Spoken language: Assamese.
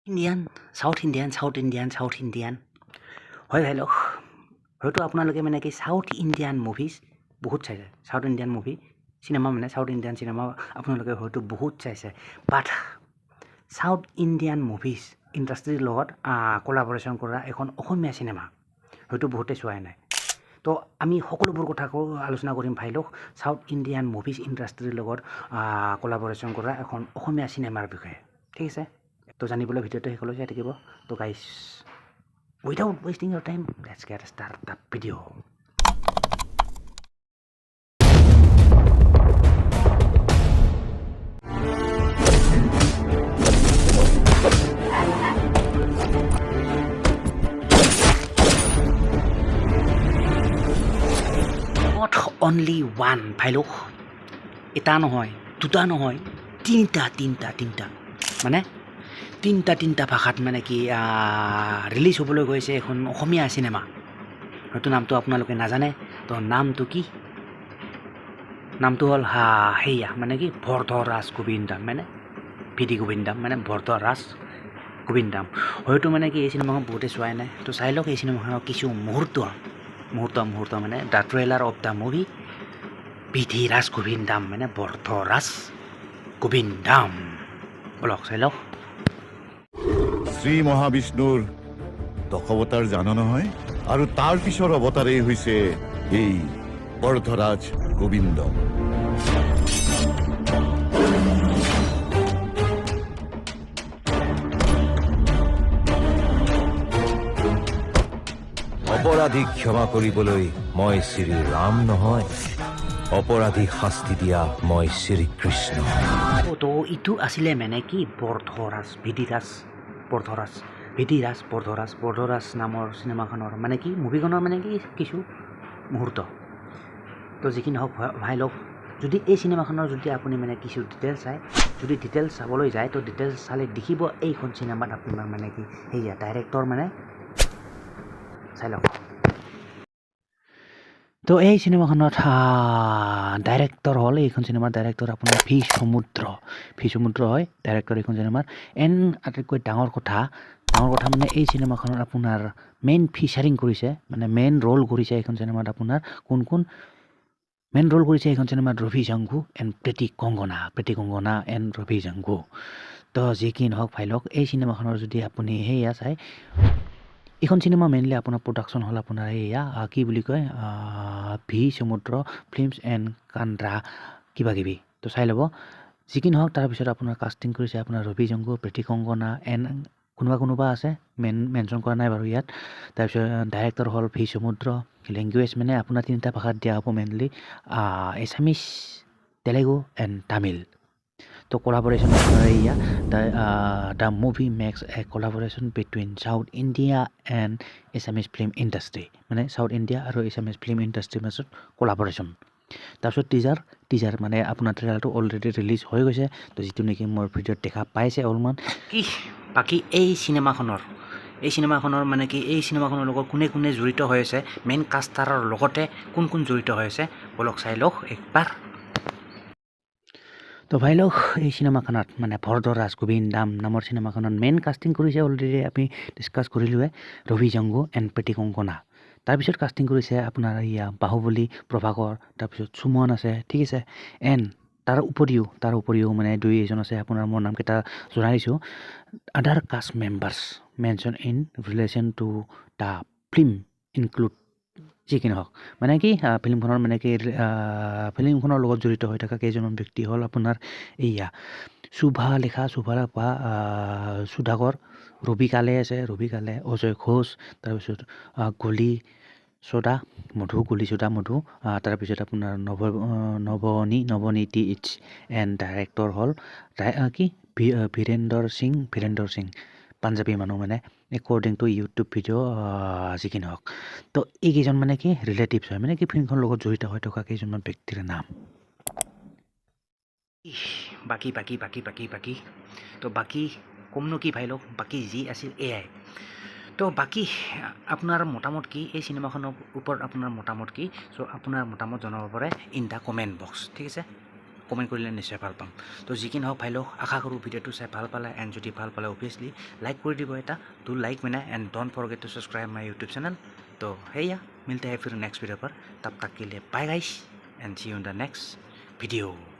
ইণ্ডিয়ান সাউথ ইণ্ডিয়ান হয় ভাই লোক হয়তো আপোনালোকে মানে কি সাউথ ইণ্ডিয়ান মুভিজ বহুত চাইছে সাউথ ইণ্ডিয়ান মুভি চিনেমা মানে সাউথ ইণ্ডিয়ান চিনেমা আপোনালোকে হয়তো বহুত চাইছে বাট সাউথ ইণ্ডিয়ান মুভিজ ইণ্ডাষ্ট্ৰীৰ লগত কোলাবৰেশ্যন কৰা এখন অসমীয়া চিনেমা হয়তো বহুতে চোৱাই নাই তো আমি সকলোবোৰ কথা আলোচনা কৰিম ভাই লোক সাউথ ইণ্ডিয়ান মুভিজ ইণ্ডাষ্ট্ৰীৰ লগত কোলাবৰেশ্যন কৰা এখন অসমীয়া চিনেমাৰ বিষয়ে ঠিক আছে তো জানিবলৈ ভিডিঅ'টো শেষলৈ চাই থাকিব তো গাইছ without wasting your time let's get start the video not only one ভাই লোক এটা নহয় দুটা নহয় তিনিটা মানে তিনিটা ভাষাত মানে কি ৰিলিজ হ'বলৈ গৈছে এখন অসমীয়া চিনেমা হয়তো নামটো আপোনালোকে নাজানে তো নামটো কি নামটো হ'ল সেয়া মানে কি বৰধৰাজ গোবিন্দাম মানে ভিডি গোবিন্দাম মানে বৰধৰাজ গোবিন্দাম হয়তো মানে কি এই চিনেমাখন বহুতে চোৱাই নাই তো চাই লওক এই চিনেমাখনৰ কিছু মুহূৰ্ত মানে the trailer of the movie ভিধিৰাজ গোবিন্দাম মানে বৰধৰাজ গোবিন্দাম বলক চাই লওক শ্ৰী মহাবিষ্ণুৰ দশাৱতাৰ জানো নহয় আৰু তাৰ পিছৰ অৱতাৰেই হৈছে এই বৰধৰাজ গোবিন্দ অপৰাধীক ক্ষমা কৰিবলৈ মই শ্ৰী ৰাম নহয় অপৰাধীক শাস্তি দিয়া মই শ্ৰী কৃষ্ণ তো ইটো আছিলে মানে কি বৰধৰাজ বৰধৰাজ নামৰ চিনেমাখনৰ মানে কি মুভিখনৰ মানে কি কিছু মুহূৰ্ত তো যিখিনি হওক ভাই লওক যদি এই চিনেমাখনৰ যদি আপুনি মানে কিছু ডিটেইলছ চাই যদি ডিটেইলছ চাবলৈ যায় তো ডিটেইলছ চালে দেখিব এইখন চিনেমাত আপোনাৰ মানে কি সেয়া ডাইৰেক্টৰ মানে চাই লওক তো এই চিনেমাখনত ডাইৰেক্টৰ হ'ল এইখন চিনেমাৰ ডাইৰেক্টৰ আপোনাৰ ভি সমুদ্ৰ হয় ডাইৰেক্টৰ এইখন চিনেমাৰ আটাইতকৈ ডাঙৰ কথা মানে এই চিনেমাখনত আপোনাৰ মেইন ফিচাৰিং কৰিছে মানে মেইন ৰ'ল কৰিছে এইখন চিনেমাত আপোনাৰ কোন মেইন ৰ'ল কৰিছে এইখন চিনেমাত ৰবি জাংগু এণ্ড প্ৰীতি কংগনা এণ্ড ৰবি জাংগু তো যি কি নহওক ভাই লওক এই চিনেমাখনৰ যদি আপুনি সেয়া চাই এইখন চিনেমা মেইনলি আপোনাৰ প্ৰডাকশ্যন হ'ল আপোনাৰ এয়া কি বুলি কয় ভি সমুদ্ৰ ফিল্মছ এণ্ড কান্দ্ৰা কিবাকিবি তো চাই ল'ব যি কি নহওক তাৰপিছত আপোনাৰ কাষ্টিং কৰিছে আপোনাৰ ৰবি জংগু প্ৰীতি কংগনা এণ্ড কোনোবা আছে মেনশ্যন কৰা নাই বাৰু ইয়াত তাৰপিছত ডাইৰেক্টৰ হ'ল ভি সমুদ্ৰ লেংগুৱেজ মানে আপোনাৰ তিনিটা ভাষাত দিয়া হ'ব মেইনলি এছামিছ তেলেগু এণ্ড তামিল তো কোলাবৰেশ্যন আপোনাৰ এয়া the movie makes a collaboration between South India and Assamese film industry মানে সাউথ ইণ্ডিয়া আৰু এছামিজ ফিল্ম ইণ্ডাষ্ট্ৰীৰ মাজত কোলাবৰেশ্যন তাৰপিছত টিজাৰ মানে আপোনাৰ ট্ৰেইলাৰটো অলৰেডি ৰিলিজ হৈ গৈছে তো যিটো নেকি মোৰ ভিডিঅ'ত দেখা পাইছে অলপমান কি বাকী এই চিনেমাখনৰ মানে কি এই চিনেমাখনৰ লগত কোনে জড়িত হৈ আছে মেইন কাষ্টাৰৰ লগতে কোন জড়িত হৈ আছে বলক চাই লওক একবাৰ তো ভাই লওক এই চিনেমাখনত মানে বৰধৰাজ গোবিন্দাম নামৰ চিনেমাখনত মেইন কাষ্টিং কৰিছে অলৰেডি আমি ডিছকাছ কৰিলোঁৱে ৰবি জাংগু এণ্ড প্ৰীতি কংগনা তাৰপিছত কাষ্টিং কৰিছে আপোনাৰ ইয়া বাহুবলী প্ৰভাকৰ তাৰপিছত সুমন আছে ঠিক আছে এণ্ড তাৰ উপৰিও মানে দুই এজন আছে আপোনাৰ মোৰ নামকেইটা জনাই দিছোঁ আদাৰ caste members mention in relation to the film include যি কি নহওক মানে কি ফিল্মখনৰ মানে কি ফিল্মখনৰ লগত জড়িত হৈ থকা কেইজনমান ব্যক্তি হ'ল আপোনাৰ এয়া শুভালেখা সুধাকৰ ৰবি কালে অজয় ঘোষ তাৰপিছত গুলি চোদা মধু তাৰপিছত আপোনাৰ নৱনীতি ইটছ এণ্ড ডাইৰেক্টৰ হ'ল কি বীৰেন্দৰ সিং পাঞ্জাবী মানুহ মানে একৰ্ডিং টু ইউটিউব ভিডিঅ' যি কি নহওক তো এইকেইজন মানে কি ৰিলেটিভছ হয় মানে কি ফিল্মখনৰ লগত জড়িত হৈ থকা কেইজনমান ব্যক্তিৰ নাম বাকী তো বাকী কমনো কি ভাই লওক বাকী যি আছিল এয়াই তো বাকী আপোনাৰ মতামত কি এই চিনেমাখনৰ ওপৰত আপোনাৰ মতামত কি চ' আপোনাৰ মতামত জনাব পাৰে ইন দ্য কমেণ্ট বক্স ঠিক আছে কমেণ্ট কৰিলে নিশ্চয় ভাল পাম তো যি কি নহওক ভাই লোক আশা কৰোঁ ভিডিঅ'টো চাই ভাল পালে এণ্ড যদি ভাল পালে অভিয়াছলি লাইক কৰি দিব এটা টু লাইক মেনা and don't forget to subscribe my YouTube channel तो हैया मिलते हैं फिर नेक्स्ट वीडियो पर तब तक के लिए bye guys and see you in the next video